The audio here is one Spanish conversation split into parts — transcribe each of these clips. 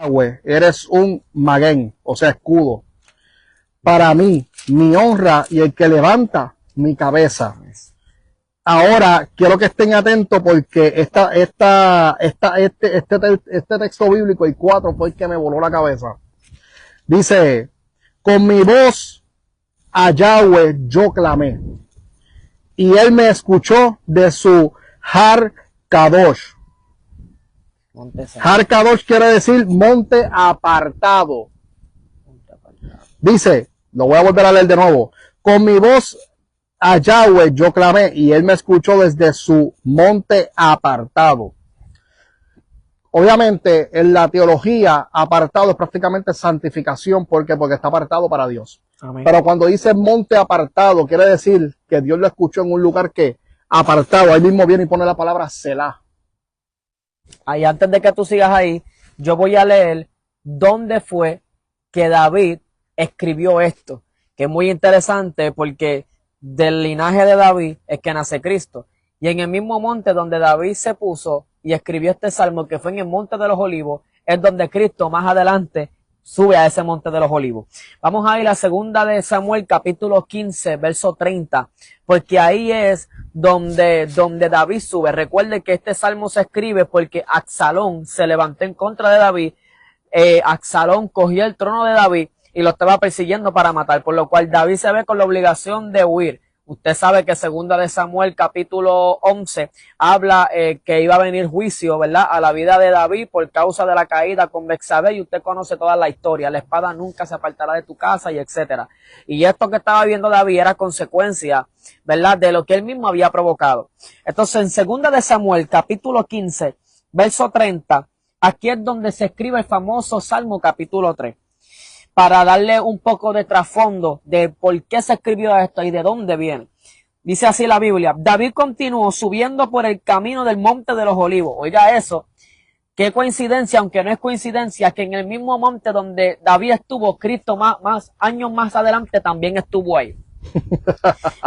Yahweh, eres un magén, o sea, escudo. Para mí, mi honra y el que levanta mi cabeza. Ahora, quiero que estén atentos porque este texto bíblico, el 4, fue el que me voló la cabeza. Dice, con mi voz a Yahweh yo clamé, y él me escuchó de su Har Kadosh. Har Kadosh quiere decir monte apartado. Dice, lo voy a volver a leer de nuevo. Con mi voz a Yahweh yo clamé, y él me escuchó desde su monte apartado. Obviamente, en la teología, apartado es prácticamente santificación. ¿Por qué? Porque está apartado para Dios. Amén. Pero cuando dice monte apartado, quiere decir que Dios lo escuchó en un lugar que apartado. Ahí mismo viene y pone la palabra Selah. Ahí, antes de que tú sigas ahí, yo voy a leer dónde fue que David escribió esto, que es muy interesante porque del linaje de David es que nace Cristo. Y en el mismo monte donde David se puso y escribió este salmo, que fue en el monte de los olivos, es donde Cristo más adelante sube a ese monte de los olivos. Vamos a ir a segunda de Samuel, capítulo 15, verso 30, porque ahí es donde David sube. Recuerde que este salmo se escribe porque Absalón se levantó en contra de David. Absalón cogió el trono de David y lo estaba persiguiendo para matar, por lo cual David se ve con la obligación de huir. Usted sabe que segunda de Samuel capítulo 11 habla que iba a venir juicio, ¿verdad?, a la vida de David por causa de la caída con Betsabé, y usted conoce toda la historia. La espada nunca se apartará de tu casa, y etcétera. Y esto que estaba viendo David era consecuencia, ¿verdad?, de lo que él mismo había provocado. Entonces, en segunda de Samuel capítulo 15, verso 30, aquí es donde se escribe el famoso Salmo capítulo 3. Para darle un poco de trasfondo de por qué se escribió esto y de dónde viene. Dice así la Biblia: David continuó subiendo por el camino del monte de los olivos. Oiga eso, qué coincidencia, aunque no es coincidencia, que en el mismo monte donde David estuvo, Cristo más años más adelante también estuvo ahí.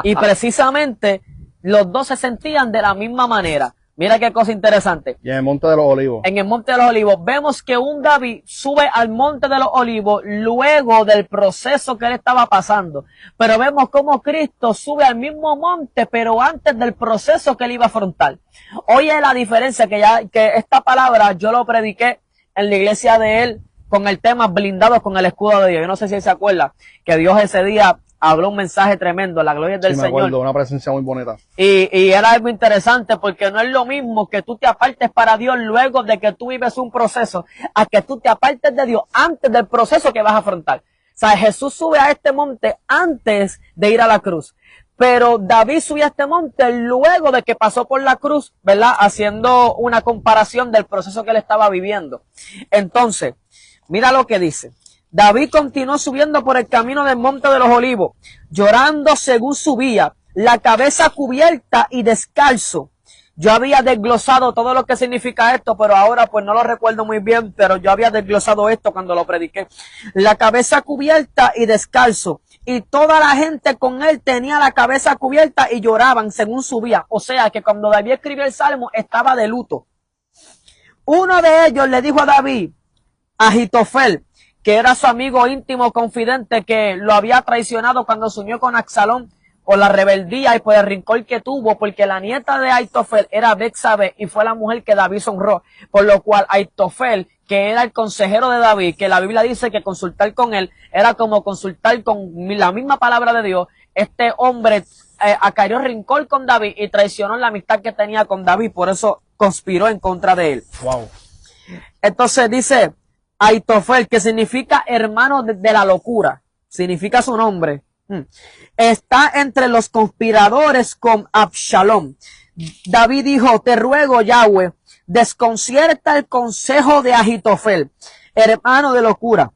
Y precisamente los dos se sentían de la misma manera. Mira qué cosa interesante. Y en el monte de los olivos. En el monte de los olivos vemos que un David sube al monte de los olivos luego del proceso que él estaba pasando. Pero vemos cómo Cristo sube al mismo monte, pero antes del proceso que él iba a afrontar. Oye la diferencia, que esta palabra yo lo prediqué en la iglesia de él con el tema blindados con el escudo de Dios. Yo no sé si él se acuerda que Dios ese día habló un mensaje tremendo, la gloria del Señor. Sí, me acuerdo, una presencia muy bonita. Y era algo interesante porque no es lo mismo que tú te apartes para Dios luego de que tú vives un proceso, a que tú te apartes de Dios antes del proceso que vas a afrontar. O sea, Jesús sube a este monte antes de ir a la cruz. Pero David subió a este monte luego de que pasó por la cruz, ¿verdad? Haciendo una comparación del proceso que él estaba viviendo. Entonces, mira lo que dice. David continuó subiendo por el camino del monte de los olivos, llorando según subía, la cabeza cubierta y descalzo. Yo había desglosado todo lo que significa esto, pero ahora pues no lo recuerdo muy bien, pero yo había desglosado esto cuando lo prediqué. La cabeza cubierta y descalzo. Y toda la gente con él tenía la cabeza cubierta y lloraban según subía. O sea que cuando David escribió el salmo estaba de luto. Uno de ellos le dijo a David, Ahitofel, que era su amigo íntimo confidente, que lo había traicionado cuando se unió con Absalón por la rebeldía y por el rencor que tuvo, porque la nieta de Ahitofel era Betsabé y fue la mujer que David honró, por lo cual Ahitofel, que era el consejero de David, que la Biblia dice que consultar con él era como consultar con la misma palabra de Dios, este hombre acarió rencor con David y traicionó la amistad que tenía con David, por eso conspiró en contra de él. Wow. Entonces dice Ahitofel, que significa hermano de la locura, significa su nombre. Está entre los conspiradores con Absalón. David dijo, te ruego, Yahweh, desconcierta el consejo de Ahitofel, hermano de locura.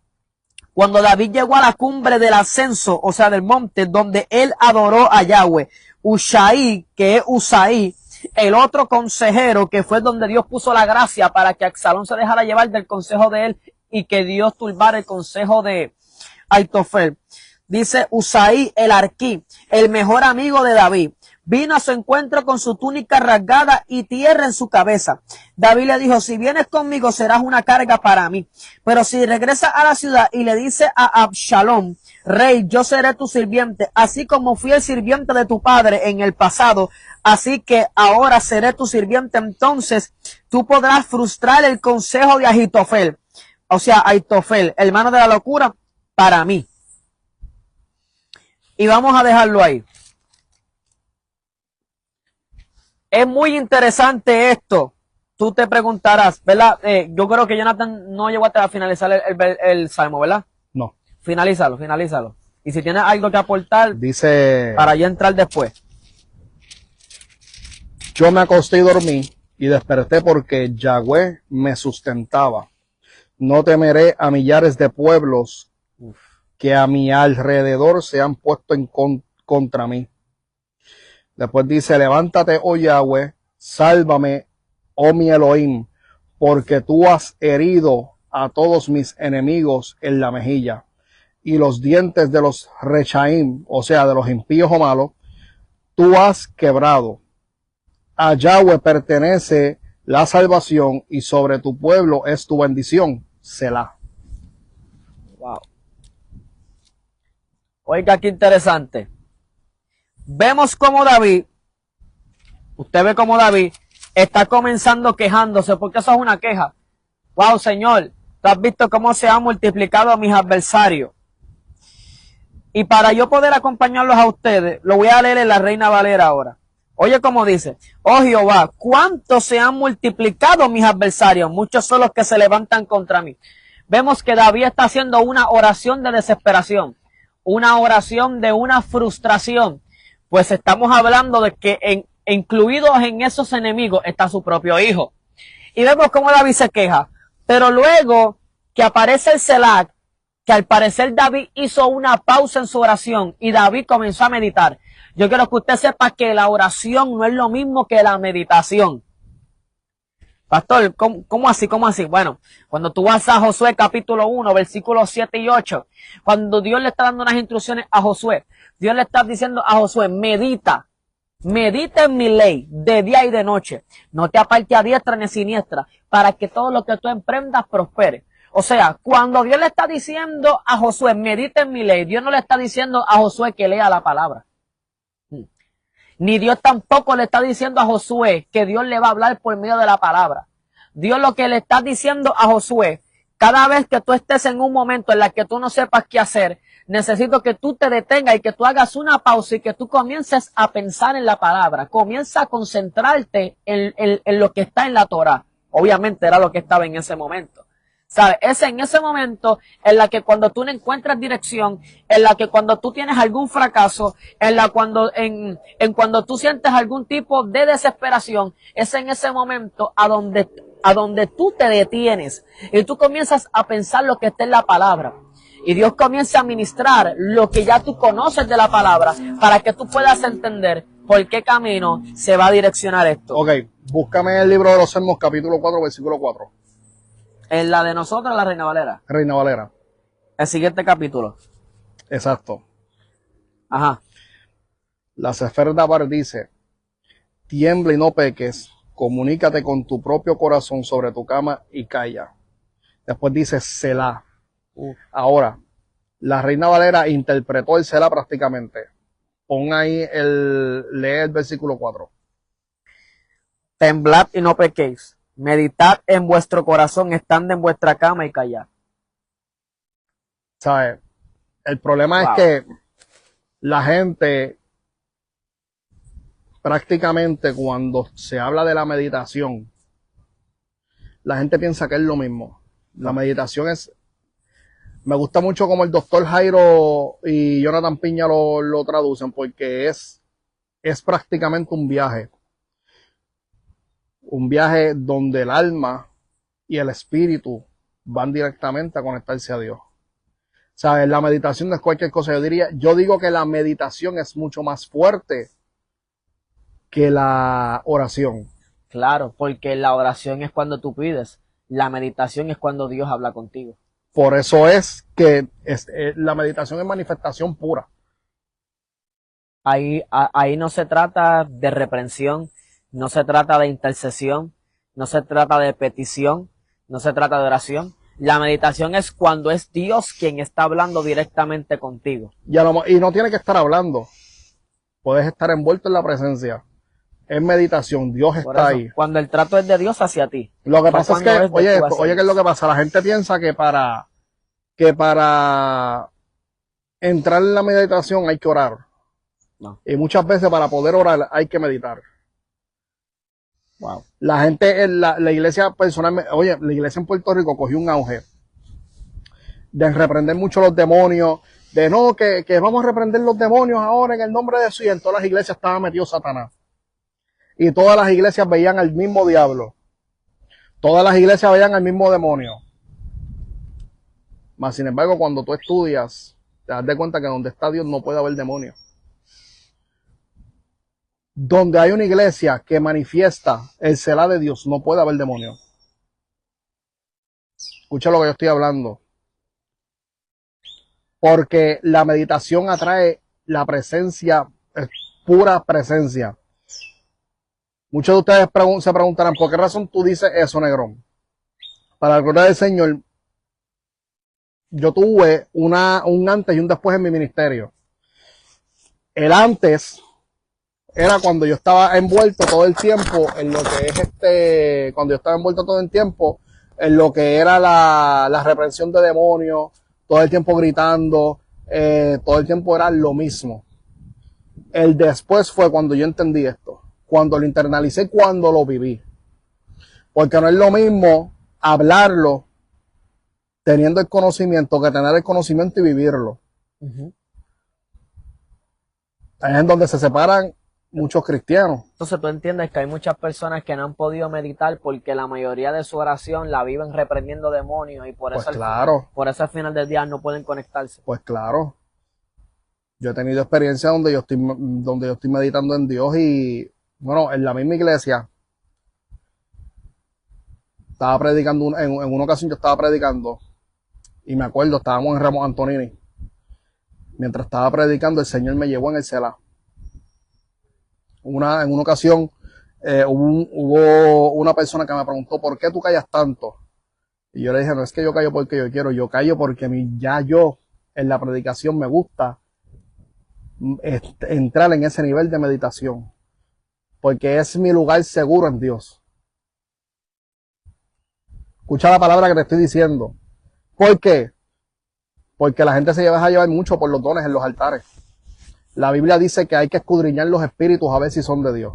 Cuando David llegó a la cumbre del ascenso, o sea, del monte, donde él adoró a Yahweh, Ushaí, que es Usaí, el otro consejero, que fue donde Dios puso la gracia para que Absalón se dejara llevar del consejo de él y que Dios turbara el consejo de Ahitofel. Dice Usaí el Arquí, el mejor amigo de David. vino a su encuentro con su túnica rasgada y tierra en su cabeza. David le dijo, si vienes conmigo serás una carga para mí. Pero si regresas a la ciudad y le dice a Absalom, rey, yo seré tu sirviente, así como fui el sirviente de tu padre en el pasado, así que ahora seré tu sirviente, entonces tú podrás frustrar el consejo de Ahitofel. O sea, Ahitofel, hermano de la locura, para mí. Y vamos a dejarlo ahí. Es muy interesante esto. Tú te preguntarás, ¿verdad? Yo creo que Jonathan no llegó a finalizar el salmo, ¿verdad? No. Finalízalo. Y si tienes algo que aportar, Dice, para ya entrar después. yo me acosté y dormí y desperté porque Yahweh me sustentaba. No temeré a millares de pueblos que a mi alrededor se han puesto contra mí. Después dice, levántate, oh Yahweh, sálvame, oh mi Elohim, porque tú has herido a todos mis enemigos en la mejilla, y los dientes de los rechaim, o sea, de los impíos o malos, tú has quebrado. A Yahweh pertenece la salvación, y sobre tu pueblo es tu bendición. Selah. Wow. Oiga, qué interesante. Vemos cómo David, usted ve cómo David está comenzando quejándose, porque eso es una queja. Wow, Señor, tú has visto cómo se han multiplicado a mis adversarios. Y para yo poder acompañarlos a ustedes, lo voy a leer en la Reina Valera ahora. Oye cómo dice, oh Jehová, cuánto se han multiplicado mis adversarios, muchos son los que se levantan contra mí. Vemos que David está haciendo una oración de desesperación, una oración de una frustración, pues estamos hablando de que incluidos en esos enemigos está su propio hijo. Y vemos cómo David se queja, pero luego que aparece el Selah, que al parecer David hizo una pausa en su oración y David comenzó a meditar. Yo quiero que usted sepa que la oración no es lo mismo que la meditación. Pastor, ¿cómo así? ¿Cómo así? Bueno, cuando tú vas a Josué capítulo 1, versículos 7 y 8, cuando Dios le está dando unas instrucciones a Josué, Dios le está diciendo a Josué, medita en mi ley de día y de noche, no te aparte a diestra ni siniestra, para que todo lo que tú emprendas prospere. O sea, cuando Dios le está diciendo a Josué, medita en mi ley, Dios no le está diciendo a Josué que lea la palabra. Ni Dios tampoco le está diciendo a Josué que Dios le va a hablar por medio de la palabra. Dios lo que le está diciendo a Josué, cada vez que tú estés en un momento en el que tú no sepas qué hacer, necesito que tú te detengas y que tú hagas una pausa y que tú comiences a pensar en la palabra. Comienza a concentrarte en lo que está en la Torah. Obviamente era lo que estaba en ese momento. ¿Sabes? Es en ese momento en la que cuando tú no encuentras dirección, en la que cuando tú tienes algún fracaso, cuando tú sientes algún tipo de desesperación, es en ese momento a donde tú te detienes y tú comienzas a pensar lo que está en la palabra. Y Dios comienza a ministrar lo que ya tú conoces de la palabra para que tú puedas entender por qué camino se va a direccionar esto. Ok, búscame el libro de los Salmos, capítulo 4, versículo 4. En la de nosotros, la Reina Valera. Reina Valera. El siguiente capítulo. Exacto. Ajá. La Sefer Dabar dice, tiembla y no peques, comunícate con tu propio corazón sobre tu cama y calla. Después dice Selah. Ahora, la Reina Valera interpretó el Selah prácticamente. Pon ahí lee el versículo 4. Temblad y no pequéis. Meditad en vuestro corazón, estando en vuestra cama y callad. ¿Sabes? El problema es que la gente prácticamente cuando se habla de la meditación, la gente piensa que es lo mismo. La meditación es... Me gusta mucho como el doctor Jairo y Jonathan Piña lo traducen porque es prácticamente un viaje. Un viaje donde el alma y el espíritu van directamente a conectarse a Dios. ¿Sabes? La meditación no es cualquier cosa. Yo digo que la meditación es mucho más fuerte que la oración. Claro, porque la oración es cuando tú pides. La meditación es cuando Dios habla contigo. Por eso es que la meditación es manifestación pura. ahí no se trata de reprensión, no se trata de intercesión, no se trata de petición, no se trata de oración. La meditación es cuando es Dios quien está hablando directamente contigo. Y no tiene que estar hablando. Puedes estar envuelto en la presencia. Es meditación, Dios Por está eso, ahí. cuando el trato es de Dios hacia ti. Lo que No pasa es cuando que, es de oye, tú hacia ¿qué es Dios. lo que pasa? La gente piensa que para entrar en la meditación hay que orar. No. Y muchas veces para poder orar hay que meditar. Wow. La gente, la iglesia personalmente, oye, la iglesia en Puerto Rico cogió un auge de reprender mucho los demonios, de no, que vamos a reprender los demonios ahora en el nombre de Jesús, y en todas las iglesias estaba metido Satanás. Y todas las iglesias veían al mismo diablo. Todas las iglesias veían al mismo demonio. Mas, sin embargo, cuando tú estudias, te das de cuenta que donde está Dios no puede haber demonio. Donde hay una iglesia que manifiesta el celá de Dios, no puede haber demonio. Escucha lo que yo estoy hablando. Porque la meditación atrae la presencia, es pura presencia. Muchos de ustedes se preguntarán, ¿por qué razón tú dices eso, Negrón? Para la gloria del Señor, yo tuve un antes y un después en mi ministerio. El antes era cuando yo estaba envuelto todo el tiempo en lo que es cuando yo estaba envuelto todo el tiempo en lo que era la reprensión de demonios, todo el tiempo gritando, todo el tiempo era lo mismo. El después fue cuando yo entendí esto, cuando lo internalicé, cuando lo viví. Porque no es lo mismo hablarlo teniendo el conocimiento que tener el conocimiento y vivirlo. Uh-huh. Ahí es en donde se separan muchos cristianos. Entonces tú entiendes que hay muchas personas que no han podido meditar porque la mayoría de su oración la viven reprendiendo demonios y por Pues eso, claro. Por eso al final del día no pueden conectarse. Pues claro. Yo he tenido experiencias donde yo estoy meditando en Dios y, bueno, en la misma iglesia, estaba predicando, en una ocasión yo estaba predicando y me acuerdo, estábamos en Ramos Antonini. Mientras estaba predicando, el Señor me llevó en el celá. En una ocasión hubo una persona que me preguntó, ¿por qué tú callas tanto? Y yo le dije, no es que yo callo porque yo quiero, yo callo porque en la predicación me gusta entrar en ese nivel de meditación. Porque es mi lugar seguro en Dios. Escucha la palabra que te estoy diciendo. ¿Por qué? Porque la gente se deja llevar mucho por los dones en los altares. La Biblia dice que hay que escudriñar los espíritus a ver si son de Dios.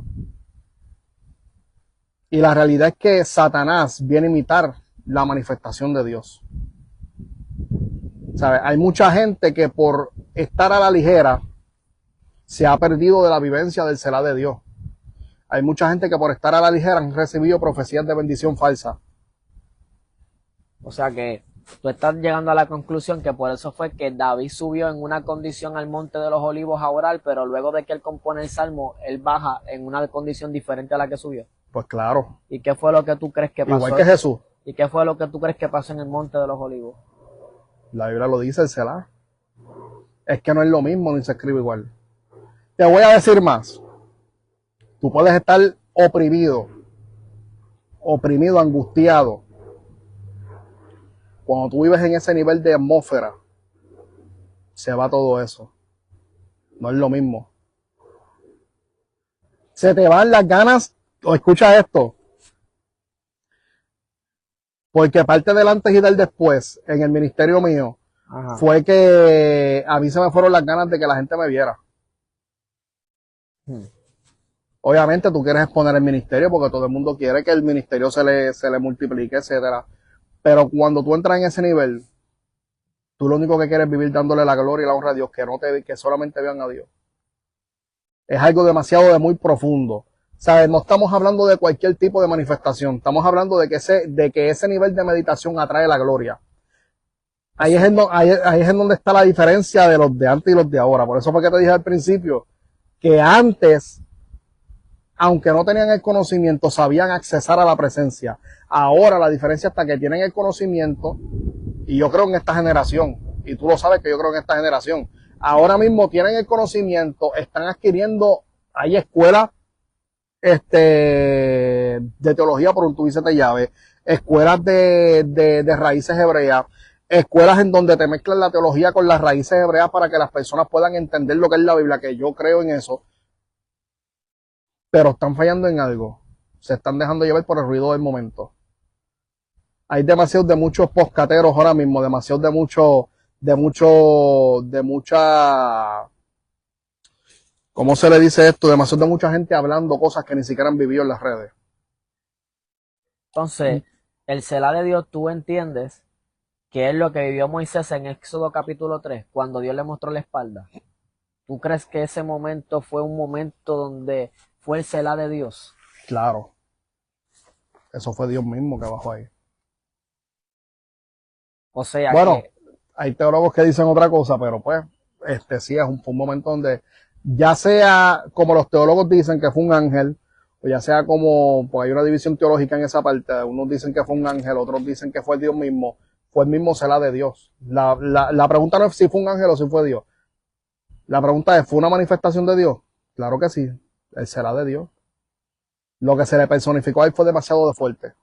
Y la realidad es que Satanás viene a imitar la manifestación de Dios. ¿Sabe? Hay mucha gente que por estar a la ligera se ha perdido de la vivencia del celá de Dios. Hay mucha gente que por estar a la ligera han recibido profecías de bendición falsa. O sea que tú estás llegando a la conclusión que por eso fue que David subió en una condición al Monte de los Olivos a orar, pero luego de que él compone el Salmo, él baja en una condición diferente a la que subió. Pues claro. ¿Y qué fue lo que tú crees que pasó? Igual que Jesús. ¿Y qué fue lo que tú crees que pasó en el Monte de los Olivos? La Biblia lo dice, el celá. Es que no es lo mismo ni se escribe igual. Te voy a decir más. Tú puedes estar oprimido, angustiado. Cuando tú vives en ese nivel de atmósfera, se va todo eso. No es lo mismo. Se te van las ganas, o escucha esto, porque parte del antes y del después, en el ministerio mío, Ajá. fue que a mí se me fueron las ganas de que la gente me viera. Obviamente tú quieres exponer el ministerio porque todo el mundo quiere que el ministerio se le multiplique, etcétera. Pero cuando tú entras en ese nivel, tú lo único que quieres es vivir dándole la gloria y la honra a Dios, que solamente vean a Dios. Es algo demasiado de muy profundo. ¿Sabes? No estamos hablando de cualquier tipo de manifestación. Estamos hablando de que ese nivel de meditación atrae la gloria. Ahí es en donde está la diferencia de los de antes y los de ahora. Por eso fue que te dije al principio que antes, aunque no tenían el conocimiento, sabían accesar a la presencia. Ahora la diferencia está que tienen el conocimiento, y yo creo en esta generación, y tú lo sabes que yo creo en esta generación. ahora mismo tienen el conocimiento, están adquiriendo, hay escuelas de teología por un tubo de llave, escuelas de raíces hebreas, escuelas en donde te mezclan la teología con las raíces hebreas para que las personas puedan entender lo que es la Biblia, que yo creo en eso, pero están fallando en algo, se están dejando llevar por el ruido del momento. Hay demasiados de muchos poscateros ahora mismo, demasiados de mucha, ¿cómo se le dice esto? Demasiado de mucha gente hablando cosas que ni siquiera han vivido en las redes. Entonces, el Selah de Dios, tú entiendes que es lo que vivió Moisés en Éxodo capítulo 3, cuando Dios le mostró la espalda. ¿Tú crees que ese momento fue un momento donde fue el Selah de Dios? Claro. Eso fue Dios mismo que bajó ahí. O sea, bueno, que hay teólogos que dicen otra cosa, pero pues, sí, fue un momento donde, ya sea como los teólogos dicen que fue un ángel, o ya sea como, pues hay una división teológica en esa parte, unos dicen que fue un ángel, otros dicen que fue Dios mismo, fue el mismo Selah de Dios. La pregunta no es si fue un ángel o si fue Dios. La pregunta es, ¿fue una manifestación de Dios? Claro que sí, el Selah de Dios. Lo que se le personificó ahí fue demasiado de fuerte.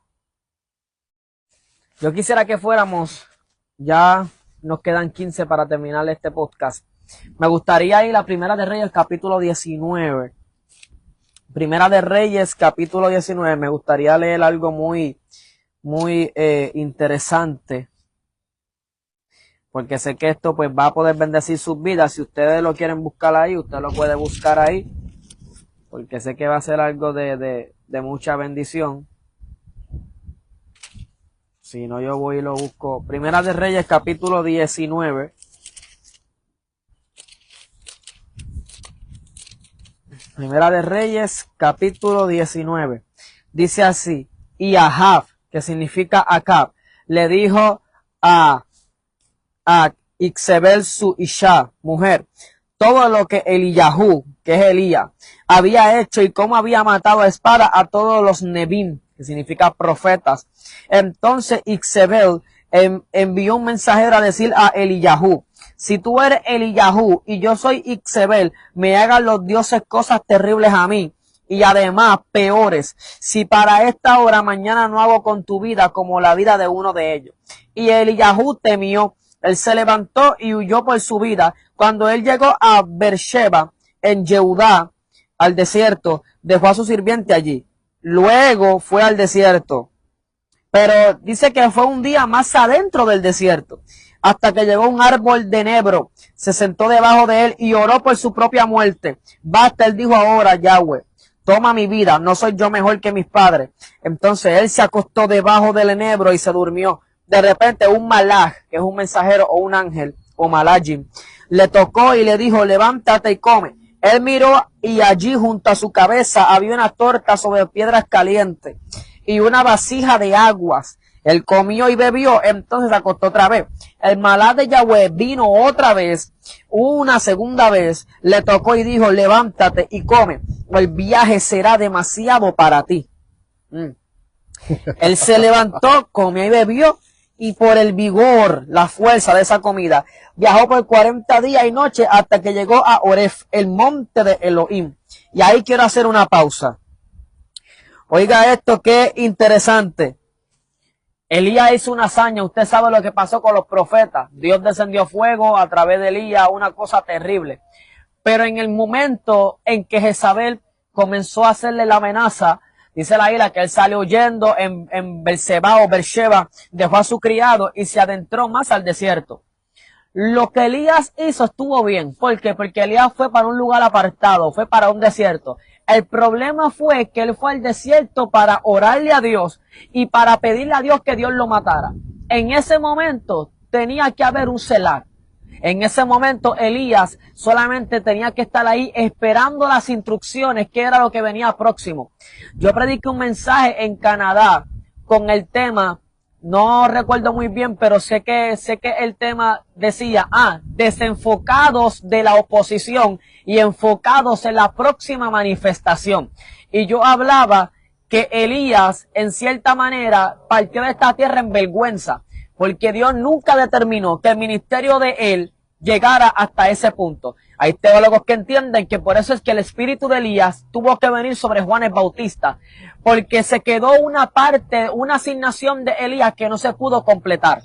yo quisiera que fuéramos, ya nos quedan 15 para terminar este podcast. Me gustaría ir a Primera de Reyes, capítulo 19. Primera de Reyes, capítulo 19. Me gustaría leer algo muy interesante, porque sé que esto pues va a poder bendecir sus vidas. Si ustedes lo quieren buscar ahí, usted lo puede buscar ahí, porque sé que va a ser algo de mucha bendición. Si no, yo voy y lo busco. Primera de Reyes, capítulo 19. Primera de Reyes, capítulo 19. Dice así: y Ahab, que significa Acab, le dijo a Ixebel su Isha, mujer, todo lo que Eliyahu, que es Elías, había hecho y cómo había matado a espada a todos los Nebim, que significa profetas. Entonces Ixebel envió un mensajero a decir a Eliyahu: si tú eres Eliyahu y yo soy Ixebel, me hagan los dioses cosas terribles a mí, y además peores, si para esta hora mañana no hago con tu vida como la vida de uno de ellos. Y Eliyahu temió. Él se levantó y huyó por su vida. Cuando él llegó a Beersheba, en Yehudá, al desierto, dejó a su sirviente allí. Luego fue al desierto. Pero dice que fue un día más adentro del desierto, hasta que llegó un árbol de enebro, se sentó debajo de él y oró por su propia muerte. Basta, él dijo: ahora, Yahweh, toma mi vida, no soy yo mejor que mis padres. Entonces él se acostó debajo del enebro y se durmió. De repente un malaj, que es un mensajero o un ángel, o malajim, le tocó y le dijo: levántate y come. Él miró y allí junto a su cabeza había una torta sobre piedras calientes y una vasija de aguas. Él comió y bebió, entonces se acostó otra vez. El malaj de Yahweh vino otra vez, una segunda vez, le tocó y dijo: levántate y come, el viaje será demasiado para ti. Él se levantó, comió y bebió, y por el vigor, la fuerza de esa comida, viajó por 40 días y noches hasta que llegó a Oref, el monte de Elohim. Y ahí quiero hacer una pausa. Oiga esto, qué interesante. Elías hizo una hazaña. Usted sabe lo que pasó con los profetas. Dios descendió fuego a través de Elías, una cosa terrible. Pero en el momento en que Jezabel comenzó a hacerle la amenaza, dice la Biblia que él salió huyendo en Beerseba o Beersheba, dejó a su criado y se adentró más al desierto. Lo que Elías hizo estuvo bien. ¿Por qué? Porque Elías fue para un lugar apartado, fue para un desierto. El problema fue que él fue al desierto para orarle a Dios y para pedirle a Dios que Dios lo matara. En ese momento tenía que haber un Selah. En ese momento Elías solamente tenía que estar ahí esperando las instrucciones, que era lo que venía próximo. Yo prediqué un mensaje en Canadá con el tema, no recuerdo muy bien, pero sé que el tema decía, desenfocados de la oposición y enfocados en la próxima manifestación. Y yo hablaba que Elías, en cierta manera, partió de esta tierra en vergüenza, porque Dios nunca determinó que el ministerio de él llegara hasta ese punto. Hay teólogos que entienden que por eso es que el espíritu de Elías tuvo que venir sobre Juan el Bautista, porque se quedó una parte, una asignación de Elías que no se pudo completar.